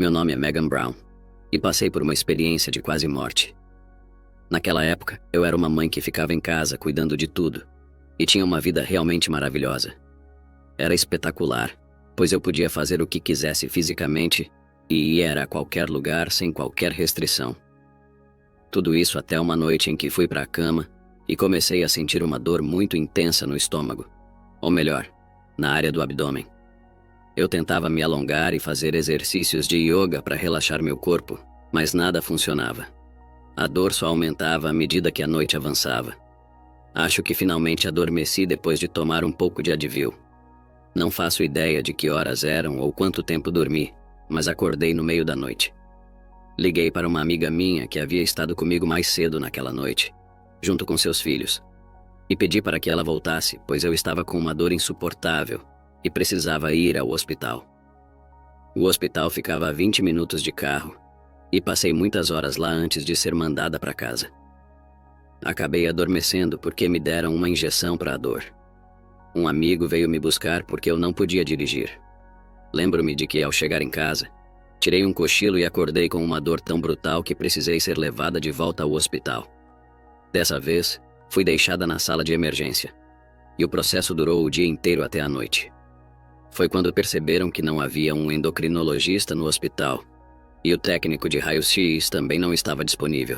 Meu nome é Megan Brown e passei por uma experiência de quase morte. Naquela época, eu era uma mãe que ficava em casa cuidando de tudo e tinha uma vida realmente maravilhosa. Era espetacular, pois eu podia fazer o que quisesse fisicamente e ir a qualquer lugar sem qualquer restrição. Tudo isso até uma noite em que fui para a cama e comecei a sentir uma dor muito intensa no estômago, ou melhor, na área do abdômen. Eu tentava me alongar e fazer exercícios de yoga para relaxar meu corpo, mas nada funcionava. A dor só aumentava à medida que a noite avançava. Acho que finalmente adormeci depois de tomar um pouco de Advil. Não faço ideia de que horas eram ou quanto tempo dormi, mas acordei no meio da noite. Liguei para uma amiga minha que havia estado comigo mais cedo naquela noite, junto com seus filhos, e pedi para que ela voltasse, pois eu estava com uma dor insuportável e precisava ir ao hospital. O hospital ficava a 20 minutos de carro, e passei muitas horas lá antes de ser mandada para casa. Acabei adormecendo porque me deram uma injeção para a dor. Um amigo veio me buscar porque eu não podia dirigir. Lembro-me de que, ao chegar em casa, tirei um cochilo e acordei com uma dor tão brutal que precisei ser levada de volta ao hospital. Dessa vez, fui deixada na sala de emergência, e o processo durou o dia inteiro até a noite. Foi quando perceberam que não havia um endocrinologista no hospital, e o técnico de raio-x também não estava disponível.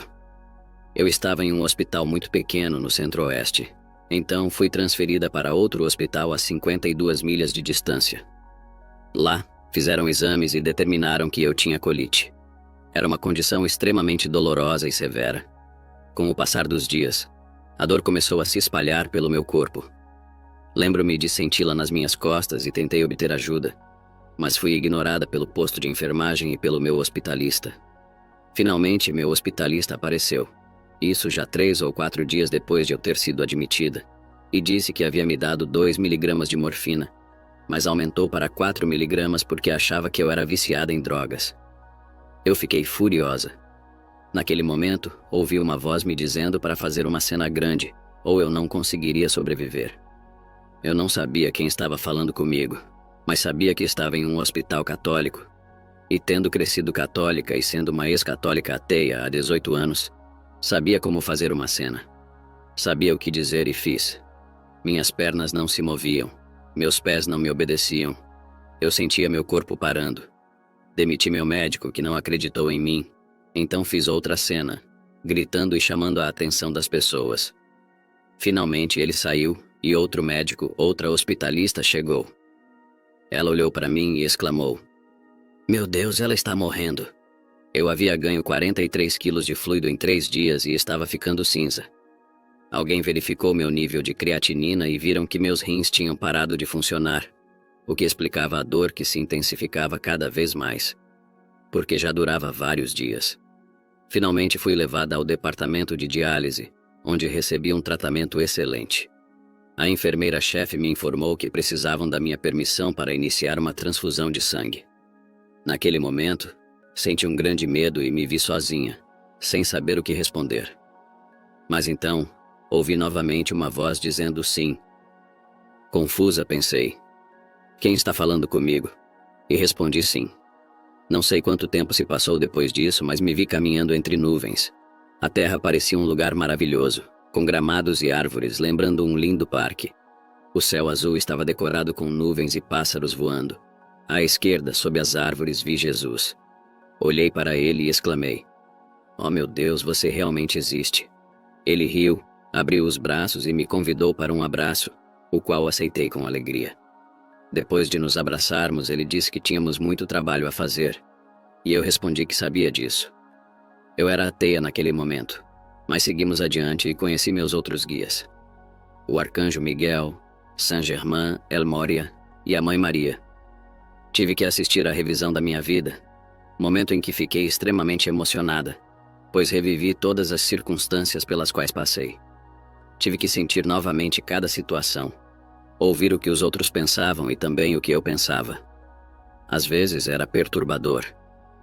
Eu estava em um hospital muito pequeno no centro-oeste, então fui transferida para outro hospital a 52 milhas de distância. Lá, fizeram exames e determinaram que eu tinha colite. Era uma condição extremamente dolorosa e severa. Com o passar dos dias, a dor começou a se espalhar pelo meu corpo. Lembro-me de senti-la nas minhas costas e tentei obter ajuda, mas fui ignorada pelo posto de enfermagem e pelo meu hospitalista. Finalmente, meu hospitalista apareceu, isso já 3 ou 4 dias depois de eu ter sido admitida, e disse que havia me dado 2 miligramas de morfina, mas aumentou para 4 miligramas porque achava que eu era viciada em drogas. Eu fiquei furiosa. Naquele momento, ouvi uma voz me dizendo para fazer uma cena grande, ou eu não conseguiria sobreviver. Eu não sabia quem estava falando comigo, mas sabia que estava em um hospital católico. E tendo crescido católica e sendo uma ex-católica ateia há 18 anos, sabia como fazer uma cena. Sabia o que dizer e fiz. Minhas pernas não se moviam, meus pés não me obedeciam. Eu sentia meu corpo parando. Demiti meu médico, que não acreditou em mim. Então fiz outra cena, gritando e chamando a atenção das pessoas. Finalmente ele saiu e outro médico, outra hospitalista chegou. Ela olhou para mim e exclamou: "Meu Deus, ela está morrendo." Eu havia ganho 43 quilos de fluido em 3 dias e estava ficando cinza. Alguém verificou meu nível de creatinina e viram que meus rins tinham parado de funcionar, o que explicava a dor que se intensificava cada vez mais, porque já durava vários dias. Finalmente fui levada ao departamento de diálise, onde recebi um tratamento excelente. A enfermeira-chefe me informou que precisavam da minha permissão para iniciar uma transfusão de sangue. Naquele momento, senti um grande medo e me vi sozinha, sem saber o que responder. Mas então, ouvi novamente uma voz dizendo sim. Confusa, pensei: "Quem está falando comigo?" E respondi sim. Não sei quanto tempo se passou depois disso, mas me vi caminhando entre nuvens. A terra parecia um lugar maravilhoso, com gramados e árvores, lembrando um lindo parque. O céu azul estava decorado com nuvens e pássaros voando. À esquerda, sob as árvores, vi Jesus. Olhei para ele e exclamei: "Oh meu Deus, você realmente existe." Ele riu, abriu os braços e me convidou para um abraço, o qual aceitei com alegria. Depois de nos abraçarmos, ele disse que tínhamos muito trabalho a fazer, e eu respondi que sabia disso. Eu era ateia naquele momento, mas seguimos adiante e conheci meus outros guias: o Arcanjo Miguel, Saint Germain, El Moria e a Mãe Maria. Tive que assistir à revisão da minha vida, momento em que fiquei extremamente emocionada, pois revivi todas as circunstâncias pelas quais passei. Tive que sentir novamente cada situação, ouvir o que os outros pensavam e também o que eu pensava. Às vezes era perturbador,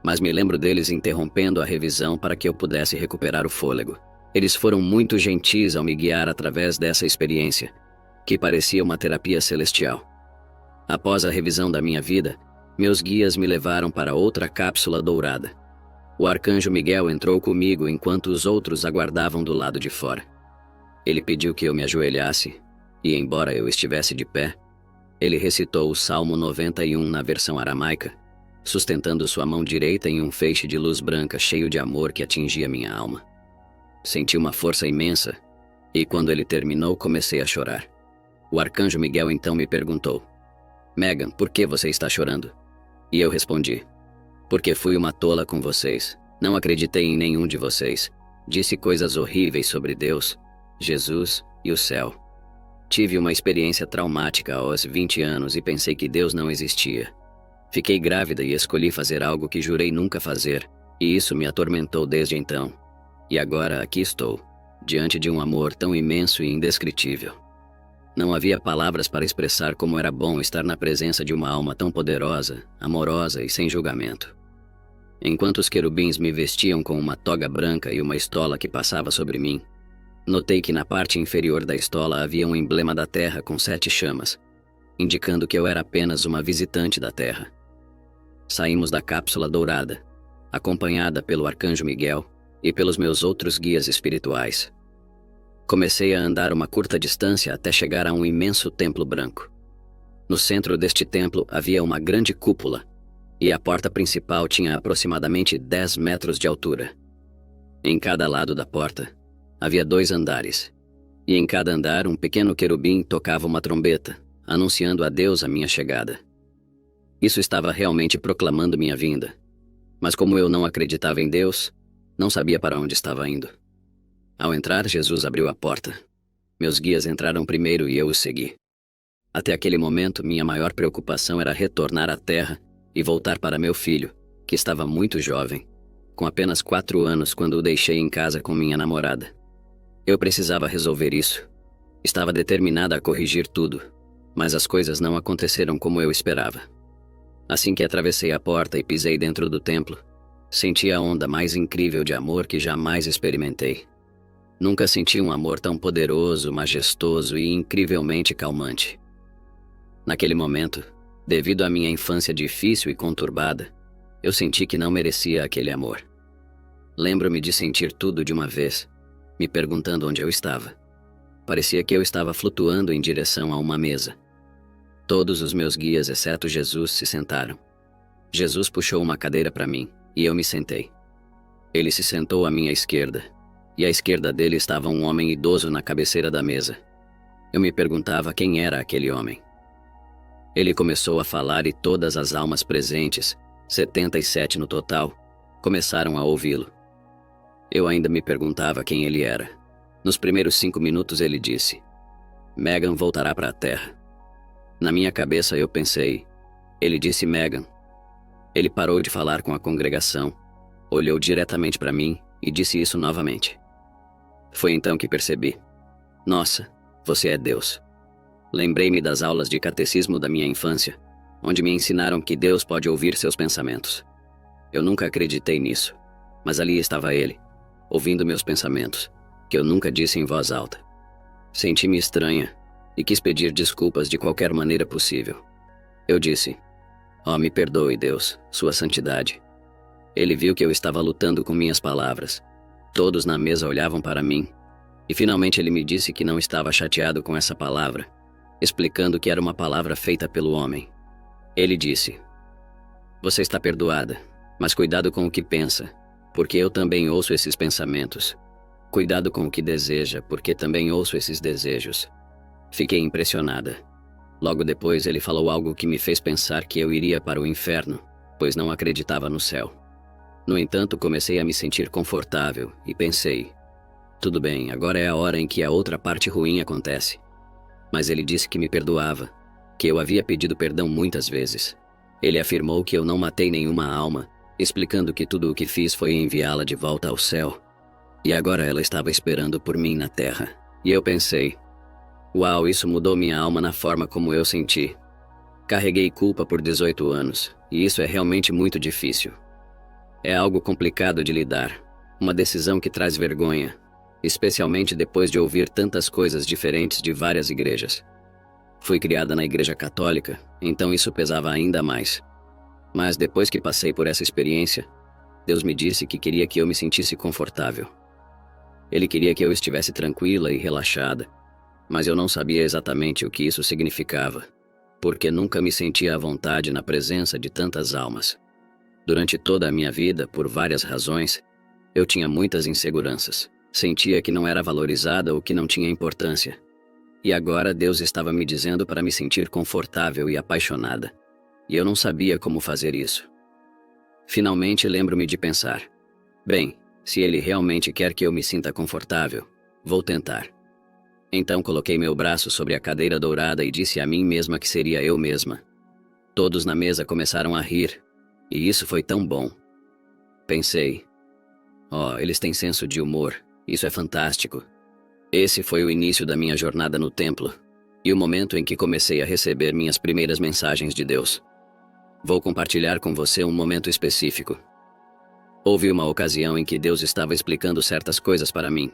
mas me lembro deles interrompendo a revisão para que eu pudesse recuperar o fôlego. Eles foram muito gentis ao me guiar através dessa experiência, que parecia uma terapia celestial. Após a revisão da minha vida, Meus guias me levaram para outra cápsula dourada. O arcanjo Miguel entrou comigo enquanto os outros aguardavam do lado de fora. Ele pediu que eu me ajoelhasse, e embora eu estivesse de pé, ele recitou o Salmo 91 na versão aramaica, sustentando sua mão direita em um feixe de luz branca cheio de amor que atingia minha alma. Senti uma força imensa, e quando ele terminou, comecei a chorar. O arcanjo Miguel então me perguntou: Megan, por que você está chorando? E eu respondi: porque fui uma tola com vocês. Não acreditei em nenhum de vocês. Disse coisas horríveis sobre Deus, Jesus e o céu. Tive uma experiência traumática aos 20 anos e pensei que Deus não existia. Fiquei grávida e escolhi fazer algo que jurei nunca fazer, e isso me atormentou desde então. E agora aqui estou, diante de um amor tão imenso e indescritível. Não havia palavras para expressar como era bom estar na presença de uma alma tão poderosa, amorosa e sem julgamento. Enquanto os querubins me vestiam com uma toga branca e uma estola que passava sobre mim, notei que na parte inferior da estola havia um emblema da Terra com 7 chamas, indicando que eu era apenas uma visitante da Terra. Saímos da cápsula dourada, acompanhada pelo arcanjo Miguel e pelos meus outros guias espirituais. Comecei a andar uma curta distância até chegar a um imenso templo branco. No centro deste templo havia uma grande cúpula, e a porta principal tinha aproximadamente 10 metros de altura. Em cada lado da porta, havia 2 andares, e em cada andar um pequeno querubim tocava uma trombeta, anunciando a Deus a minha chegada. Isso estava realmente proclamando minha vinda, mas como eu não acreditava em Deus, não sabia para onde estava indo. Ao entrar, Jesus abriu a porta. Meus guias entraram primeiro e eu os segui. Até aquele momento, minha maior preocupação era retornar à Terra e voltar para meu filho, que estava muito jovem, com apenas 4 anos quando o deixei em casa com minha namorada. Eu precisava resolver isso. Estava determinada a corrigir tudo, mas as coisas não aconteceram como eu esperava. Assim que atravessei a porta e pisei dentro do templo, senti a onda mais incrível de amor que jamais experimentei. Nunca senti um amor tão poderoso, majestoso e incrivelmente calmante. Naquele momento, devido à minha infância difícil e conturbada, eu senti que não merecia aquele amor. Lembro-me de sentir tudo de uma vez, me perguntando onde eu estava. Parecia que eu estava flutuando em direção a uma mesa. Todos os meus guias, exceto Jesus, se sentaram. Jesus puxou uma cadeira para mim, e eu me sentei. Ele se sentou à minha esquerda, e à esquerda dele estava um homem idoso na cabeceira da mesa. Eu me perguntava quem era aquele homem. Ele começou a falar e todas as almas presentes, 77 no total, começaram a ouvi-lo. Eu ainda me perguntava quem ele era. Nos primeiros 5 minutos ele disse: Megan voltará para a Terra. Na minha cabeça eu pensei, ele disse Megan. Ele parou de falar com a congregação, olhou diretamente para mim e disse isso novamente. Foi então que percebi: nossa, você é Deus. Lembrei-me das aulas de catecismo da minha infância, onde me ensinaram que Deus pode ouvir seus pensamentos. Eu nunca acreditei nisso, mas ali estava ele, ouvindo meus pensamentos, que eu nunca disse em voz alta. Senti-me estranha e quis pedir desculpas de qualquer maneira possível. Eu disse: oh, me perdoe, Deus, sua santidade. Ele viu que eu estava lutando com minhas palavras. Todos na mesa olhavam para mim, e finalmente ele me disse que não estava chateado com essa palavra, explicando que era uma palavra feita pelo homem. Ele disse: você está perdoada, mas cuidado com o que pensa, porque eu também ouço esses pensamentos. Cuidado com o que deseja, porque também ouço esses desejos. Fiquei impressionada. Logo depois ele falou algo que me fez pensar que eu iria para o inferno, pois não acreditava no céu. No entanto, comecei a me sentir confortável e pensei: tudo bem, agora é a hora em que a outra parte ruim acontece. Mas ele disse que me perdoava, que eu havia pedido perdão muitas vezes. Ele afirmou que eu não matei nenhuma alma, explicando que tudo o que fiz foi enviá-la de volta ao céu. E agora ela estava esperando por mim na terra. E eu pensei: uau, isso mudou minha alma na forma como eu senti. Carreguei culpa por 18 anos, e isso é realmente muito difícil. É algo complicado de lidar, uma decisão que traz vergonha, especialmente depois de ouvir tantas coisas diferentes de várias igrejas. Fui criada na igreja católica, então isso pesava ainda mais. Mas depois que passei por essa experiência, Deus me disse que queria que eu me sentisse confortável. Ele queria que eu estivesse tranquila e relaxada, mas eu não sabia exatamente o que isso significava, porque nunca me sentia à vontade na presença de tantas almas. Durante toda a minha vida, por várias razões, eu tinha muitas inseguranças. Sentia que não era valorizada ou que não tinha importância. E agora Deus estava me dizendo para me sentir confortável e apaixonada. E eu não sabia como fazer isso. Finalmente lembro-me de pensar: bem, se Ele realmente quer que eu me sinta confortável, vou tentar. Então coloquei meu braço sobre a cadeira dourada e disse a mim mesma que seria eu mesma. Todos na mesa começaram a rir, e isso foi tão bom. Pensei: oh, eles têm senso de humor, isso é fantástico. Esse foi o início da minha jornada no templo, e o momento em que comecei a receber minhas primeiras mensagens de Deus. Vou compartilhar com você um momento específico. Houve uma ocasião em que Deus estava explicando certas coisas para mim.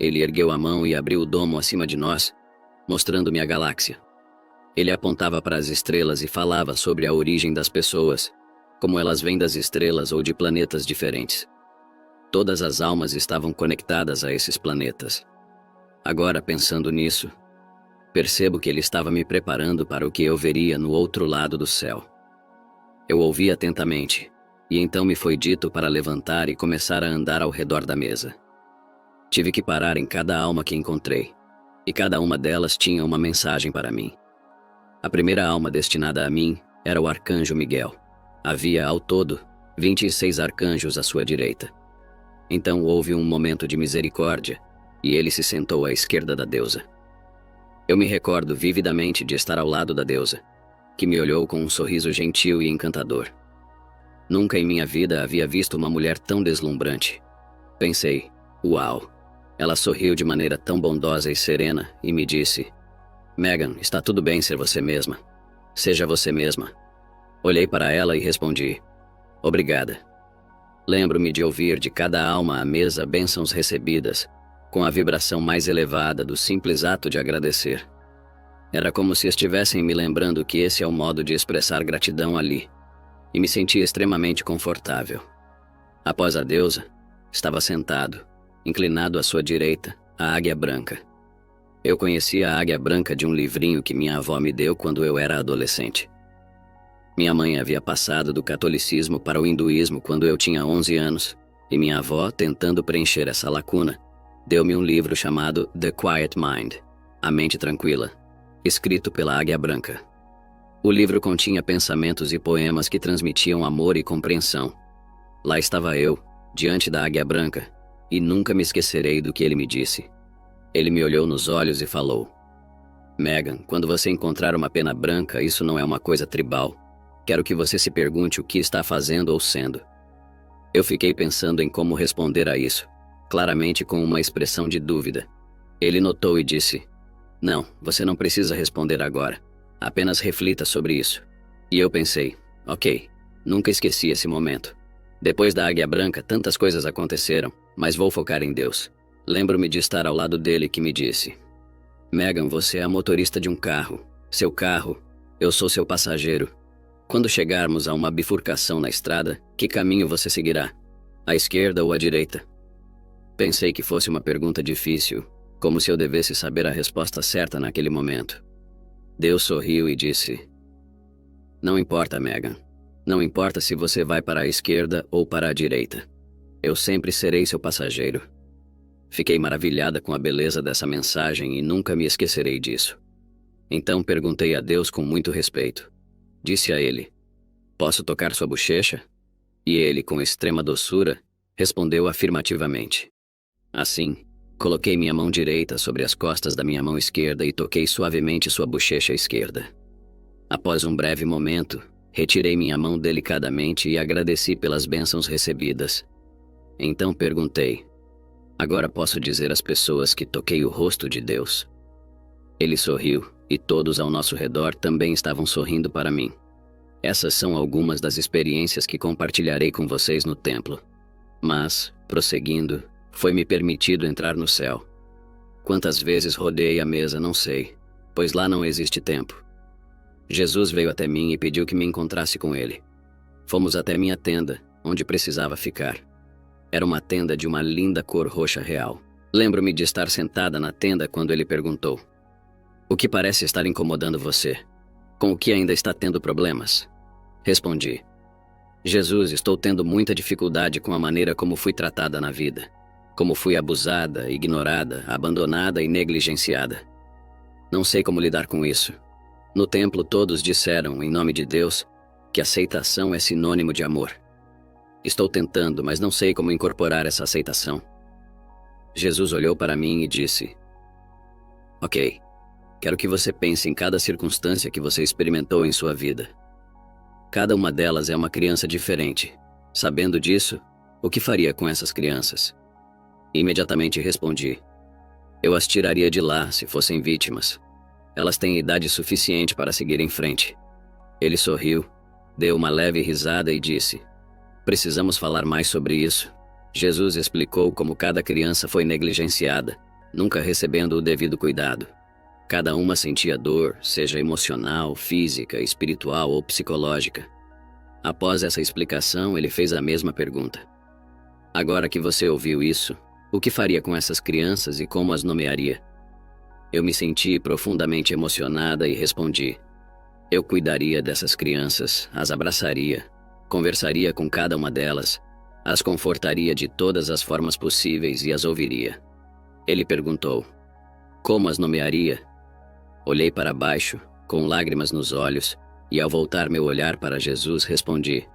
Ele ergueu a mão e abriu o domo acima de nós, mostrando-me a galáxia. Ele apontava para as estrelas e falava sobre a origem das pessoas, como elas vêm das estrelas ou de planetas diferentes. Todas as almas estavam conectadas a esses planetas. Agora, pensando nisso, percebo que ele estava me preparando para o que eu veria no outro lado do céu. Eu ouvi atentamente, e então me foi dito para levantar e começar a andar ao redor da mesa. Tive que parar em cada alma que encontrei, e cada uma delas tinha uma mensagem para mim. A primeira alma destinada a mim era o arcanjo Miguel. Havia, ao todo, 26 arcanjos à sua direita. Então houve um momento de misericórdia, e ele se sentou à esquerda da deusa. Eu me recordo vividamente de estar ao lado da deusa, que me olhou com um sorriso gentil e encantador. Nunca em minha vida havia visto uma mulher tão deslumbrante. Pensei: uau! Ela sorriu de maneira tão bondosa e serena e me disse: Megan, está tudo bem ser você mesma. Seja você mesma. Olhei para ela e respondi: obrigada. Lembro-me de ouvir de cada alma à mesa bênçãos recebidas, com a vibração mais elevada do simples ato de agradecer. Era como se estivessem me lembrando que esse é o modo de expressar gratidão ali, e me senti extremamente confortável. Após a deusa, estava sentado, inclinado à sua direita, a águia branca. Eu conhecia a águia branca de um livrinho que minha avó me deu quando eu era adolescente. Minha mãe havia passado do catolicismo para o hinduísmo quando eu tinha 11 anos, e minha avó, tentando preencher essa lacuna, deu-me um livro chamado The Quiet Mind, A Mente Tranquila, escrito pela Águia Branca. O livro continha pensamentos e poemas que transmitiam amor e compreensão. Lá estava eu, diante da Águia Branca, e nunca me esquecerei do que ele me disse. Ele me olhou nos olhos e falou: Megan, quando você encontrar uma pena branca, isso não é uma coisa tribal. Quero que você se pergunte o que está fazendo ou sendo. Eu fiquei pensando em como responder a isso, claramente com uma expressão de dúvida. Ele notou e disse: não, você não precisa responder agora. Apenas reflita sobre isso. E eu pensei: ok, nunca esqueci esse momento. Depois da Águia Branca, tantas coisas aconteceram, mas vou focar em Deus. Lembro-me de estar ao lado dele que me disse: Megan, você é a motorista de um carro. Seu carro, eu sou seu passageiro. Quando chegarmos a uma bifurcação na estrada, que caminho você seguirá? À esquerda ou à direita? Pensei que fosse uma pergunta difícil, como se eu devesse saber a resposta certa naquele momento. Deus sorriu e disse: não importa, Megan. Não importa se você vai para a esquerda ou para a direita. Eu sempre serei seu passageiro. Fiquei maravilhada com a beleza dessa mensagem e nunca me esquecerei disso. Então perguntei a Deus com muito respeito. Disse a ele: posso tocar sua bochecha? E ele, com extrema doçura, respondeu afirmativamente. Assim, coloquei minha mão direita sobre as costas da minha mão esquerda e toquei suavemente sua bochecha esquerda. Após um breve momento, retirei minha mão delicadamente e agradeci pelas bênçãos recebidas. Então perguntei: agora posso dizer às pessoas que toquei o rosto de Deus? Ele sorriu, e todos ao nosso redor também estavam sorrindo para mim. Essas são algumas das experiências que compartilharei com vocês no templo. Mas, prosseguindo, foi-me permitido entrar no céu. Quantas vezes rodei a mesa, não sei, pois lá não existe tempo. Jesus veio até mim e pediu que me encontrasse com ele. Fomos até minha tenda, onde precisava ficar. Era uma tenda de uma linda cor roxa real. Lembro-me de estar sentada na tenda quando ele perguntou: "O que parece estar incomodando você? Com o que ainda está tendo problemas?" Respondi: "Jesus, estou tendo muita dificuldade com a maneira como fui tratada na vida. Como fui abusada, ignorada, abandonada e negligenciada. Não sei como lidar com isso. No templo todos disseram, em nome de Deus, que aceitação é sinônimo de amor. Estou tentando, mas não sei como incorporar essa aceitação." Jesus olhou para mim e disse: "Ok, quero que você pense em cada circunstância que você experimentou em sua vida. Cada uma delas é uma criança diferente. Sabendo disso, o que faria com essas crianças?" Imediatamente respondi: "Eu as tiraria de lá se fossem vítimas. Elas têm idade suficiente para seguir em frente." Ele sorriu, deu uma leve risada e disse: "Precisamos falar mais sobre isso." Jesus explicou como cada criança foi negligenciada, nunca recebendo o devido cuidado. Cada uma sentia dor, seja emocional, física, espiritual ou psicológica. Após essa explicação, ele fez a mesma pergunta: "Agora que você ouviu isso, o que faria com essas crianças e como as nomearia?" Eu me senti profundamente emocionada e respondi: "Eu cuidaria dessas crianças, as abraçaria, conversaria com cada uma delas, as confortaria de todas as formas possíveis e as ouviria." Ele perguntou: "Como as nomearia?" Olhei para baixo, com lágrimas nos olhos, e ao voltar meu olhar para Jesus, respondi: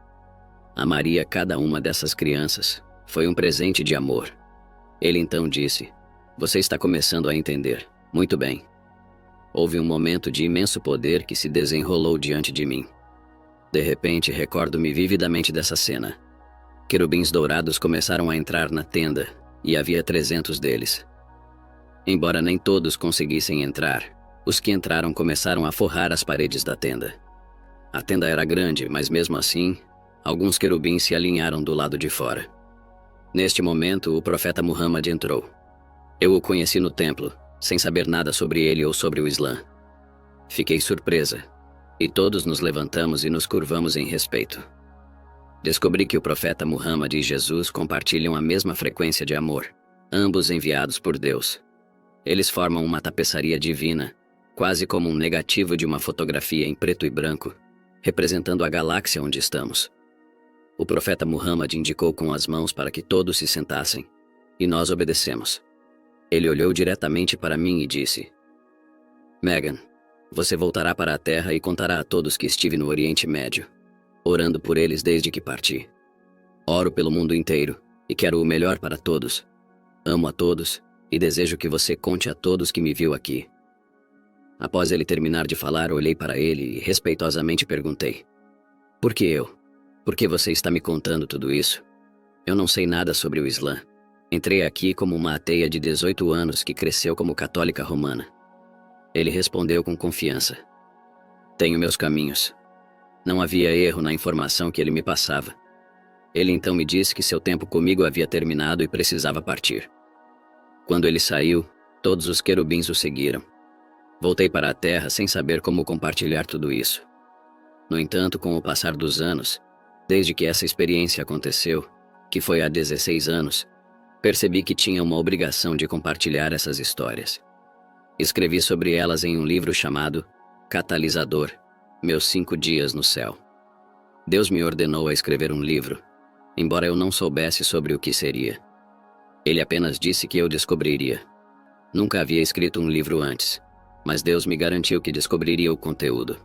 "Amaria cada uma dessas crianças. Foi um presente de amor." Ele então disse: "Você está começando a entender. Muito bem." Houve um momento de imenso poder que se desenrolou diante de mim. De repente, recordo-me vividamente dessa cena. Querubins dourados começaram a entrar na tenda, e havia 300 deles. Embora nem todos conseguissem entrar, os que entraram começaram a forrar as paredes da tenda. A tenda era grande, mas mesmo assim, alguns querubins se alinharam do lado de fora. Neste momento, o profeta Muhammad entrou. Eu o conheci no templo, sem saber nada sobre ele ou sobre o Islã. Fiquei surpresa, e todos nos levantamos e nos curvamos em respeito. Descobri que o profeta Muhammad e Jesus compartilham a mesma frequência de amor, ambos enviados por Deus. Eles formam uma tapeçaria divina, quase como um negativo de uma fotografia em preto e branco, representando a galáxia onde estamos. O profeta Muhammad indicou com as mãos para que todos se sentassem, e nós obedecemos. Ele olhou diretamente para mim e disse: "Megan, você voltará para a Terra e contará a todos que estive no Oriente Médio, orando por eles desde que parti. Oro pelo mundo inteiro e quero o melhor para todos. Amo a todos e desejo que você conte a todos que me viu aqui." Após ele terminar de falar, olhei para ele e respeitosamente perguntei: "Por que eu? Por que você está me contando tudo isso? Eu não sei nada sobre o Islã. Entrei aqui como uma ateia de 18 anos que cresceu como católica romana." Ele respondeu com confiança: "Tenho meus caminhos." Não havia erro na informação que ele me passava. Ele então me disse que seu tempo comigo havia terminado e precisava partir. Quando ele saiu, todos os querubins o seguiram. Voltei para a Terra sem saber como compartilhar tudo isso. No entanto, com o passar dos anos, desde que essa experiência aconteceu, que foi há 16 anos, percebi que tinha uma obrigação de compartilhar essas histórias. Escrevi sobre elas em um livro chamado Catalisador: Meus 5 Dias no Céu. Deus me ordenou a escrever um livro, embora eu não soubesse sobre o que seria. Ele apenas disse que eu descobriria. Nunca havia escrito um livro antes, mas Deus me garantiu que descobriria o conteúdo.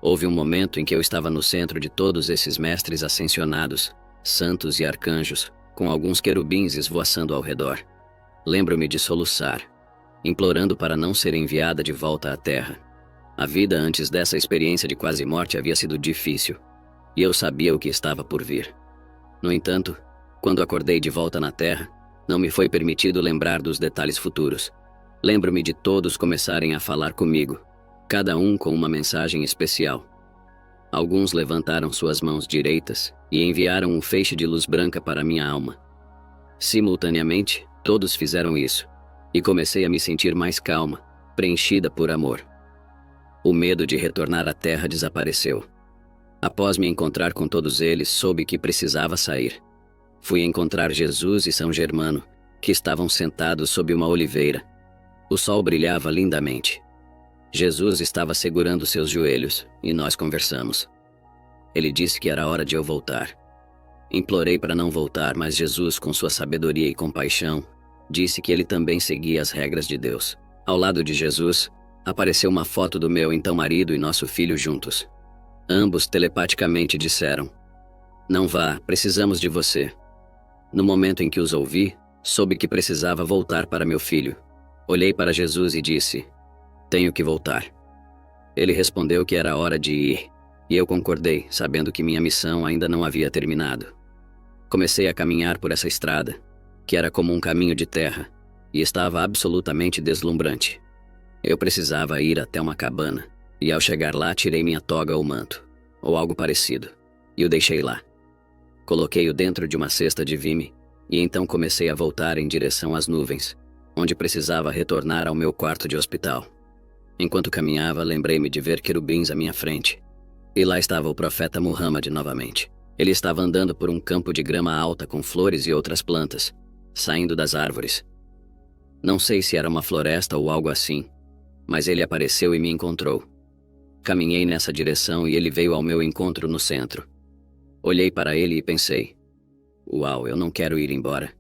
Houve um momento em que eu estava no centro de todos esses mestres ascensionados, santos e arcanjos, com alguns querubins esvoaçando ao redor. Lembro-me de soluçar, implorando para não ser enviada de volta à Terra. A vida antes dessa experiência de quase morte havia sido difícil, e eu sabia o que estava por vir. No entanto, quando acordei de volta na Terra, não me foi permitido lembrar dos detalhes futuros. Lembro-me de todos começarem a falar comigo, cada um com uma mensagem especial. Alguns levantaram suas mãos direitas e enviaram um feixe de luz branca para minha alma. Simultaneamente, todos fizeram isso, e comecei a me sentir mais calma, preenchida por amor. O medo de retornar à Terra desapareceu. Após me encontrar com todos eles, soube que precisava sair. Fui encontrar Jesus e São Germano, que estavam sentados sob uma oliveira. O sol brilhava lindamente. Jesus estava segurando seus joelhos, e nós conversamos. Ele disse que era hora de eu voltar. Implorei para não voltar, mas Jesus, com sua sabedoria e compaixão, disse que ele também seguia as regras de Deus. Ao lado de Jesus, apareceu uma foto do meu então marido e nosso filho juntos. Ambos telepaticamente disseram: "Não vá, precisamos de você." No momento em que os ouvi, soube que precisava voltar para meu filho. Olhei para Jesus e disse: "Tenho que voltar." Ele respondeu que era hora de ir, e eu concordei, sabendo que minha missão ainda não havia terminado. Comecei a caminhar por essa estrada, que era como um caminho de terra, e estava absolutamente deslumbrante. Eu precisava ir até uma cabana, e ao chegar lá tirei minha toga ou manto, ou algo parecido, e o deixei lá. Coloquei-o dentro de uma cesta de vime, e então comecei a voltar em direção às nuvens, onde precisava retornar ao meu quarto de hospital. Enquanto caminhava, lembrei-me de ver querubins à minha frente. E lá estava o profeta Muhammad novamente. Ele estava andando por um campo de grama alta com flores e outras plantas, saindo das árvores. Não sei se era uma floresta ou algo assim, mas ele apareceu e me encontrou. Caminhei nessa direção e ele veio ao meu encontro no centro. Olhei para ele e pensei: "Uau, eu não quero ir embora."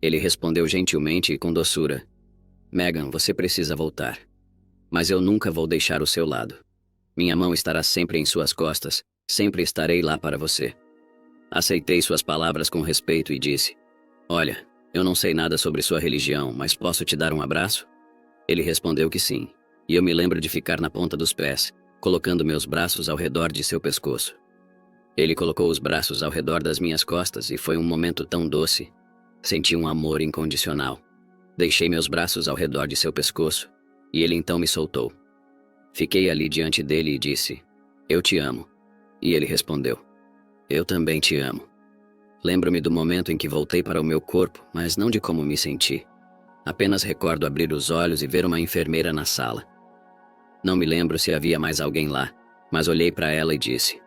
Ele respondeu gentilmente e com doçura: "Megan, você precisa voltar. Mas eu nunca vou deixar o seu lado. Minha mão estará sempre em suas costas, sempre estarei lá para você." Aceitei suas palavras com respeito e disse: "Olha, eu não sei nada sobre sua religião, mas posso te dar um abraço?" Ele respondeu que sim, e eu me lembro de ficar na ponta dos pés, colocando meus braços ao redor de seu pescoço. Ele colocou os braços ao redor das minhas costas e foi um momento tão doce. Senti um amor incondicional. Deixei meus braços ao redor de seu pescoço, e ele então me soltou. Fiquei ali diante dele e disse: "Eu te amo." E ele respondeu: "Eu também te amo." Lembro-me do momento em que voltei para o meu corpo, mas não de como me senti. Apenas recordo abrir os olhos e ver uma enfermeira na sala. Não me lembro se havia mais alguém lá, mas olhei para ela e disse: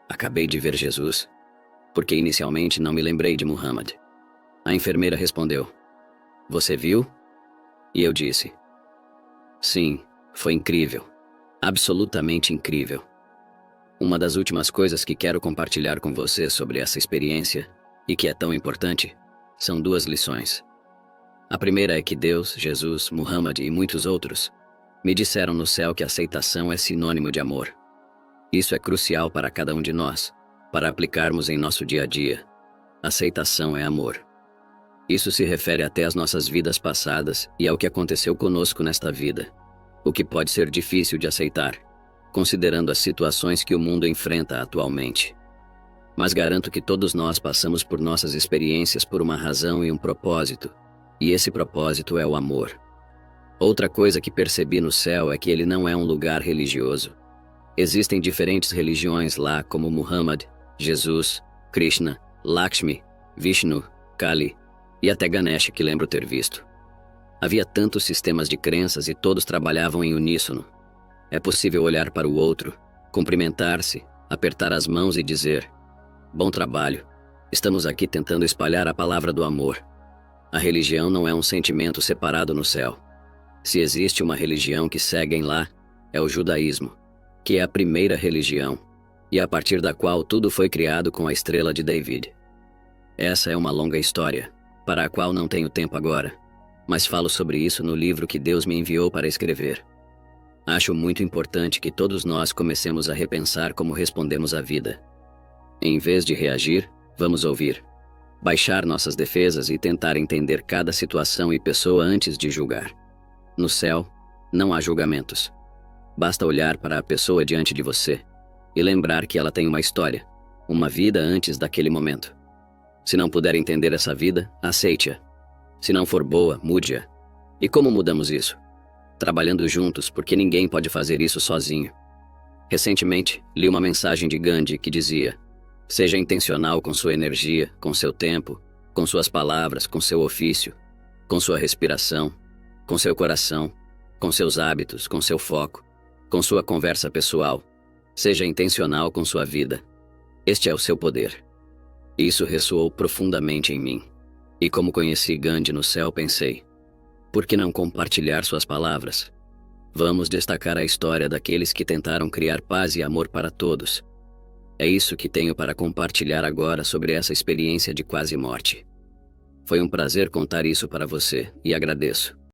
"Acabei de ver Jesus." Porque inicialmente não me lembrei de Muhammad. A enfermeira respondeu: "Você viu?" E eu disse: "Sim, foi incrível. Absolutamente incrível." Uma das últimas coisas que quero compartilhar com você sobre essa experiência, e que é tão importante, são duas lições. A primeira é que Deus, Jesus, Muhammad e muitos outros me disseram no céu que aceitação é sinônimo de amor. Isso é crucial para cada um de nós, para aplicarmos em nosso dia a dia. Aceitação é amor. Isso se refere até às nossas vidas passadas e ao que aconteceu conosco nesta vida, o que pode ser difícil de aceitar, considerando as situações que o mundo enfrenta atualmente. Mas garanto que todos nós passamos por nossas experiências por uma razão e um propósito, e esse propósito é o amor. Outra coisa que percebi no céu é que ele não é um lugar religioso. Existem diferentes religiões lá, como Muhammad, Jesus, Krishna, Lakshmi, Vishnu, Kali e até Ganesh, que lembro ter visto. Havia tantos sistemas de crenças e todos trabalhavam em uníssono. É possível olhar para o outro, cumprimentar-se, apertar as mãos e dizer: "Bom trabalho, estamos aqui tentando espalhar a palavra do amor." A religião não é um sentimento separado no céu. Se existe uma religião que seguem lá, é o judaísmo, que é a primeira religião, e a partir da qual tudo foi criado com a estrela de David. Essa é uma longa história, para a qual não tenho tempo agora, mas falo sobre isso no livro que Deus me enviou para escrever. Acho muito importante que todos nós comecemos a repensar como respondemos à vida. Em vez de reagir, vamos ouvir, baixar nossas defesas e tentar entender cada situação e pessoa antes de julgar. No céu, não há julgamentos. Basta olhar para a pessoa diante de você e lembrar que ela tem uma história, uma vida antes daquele momento. Se não puder entender essa vida, aceite-a. Se não for boa, mude-a. E como mudamos isso? Trabalhando juntos, porque ninguém pode fazer isso sozinho. Recentemente, li uma mensagem de Gandhi que dizia: "Seja intencional com sua energia, com seu tempo, com suas palavras, com seu ofício, com sua respiração, com seu coração, com seus hábitos, com seu foco, com sua conversa pessoal. Seja intencional com sua vida. Este é o seu poder. Isso ressoou profundamente em mim. E como conheci Gandhi no céu, pensei: por que não compartilhar suas palavras? Vamos destacar a história daqueles que tentaram criar paz e amor para todos. É isso que tenho para compartilhar agora sobre essa experiência de quase morte. Foi um prazer contar isso para você, e agradeço.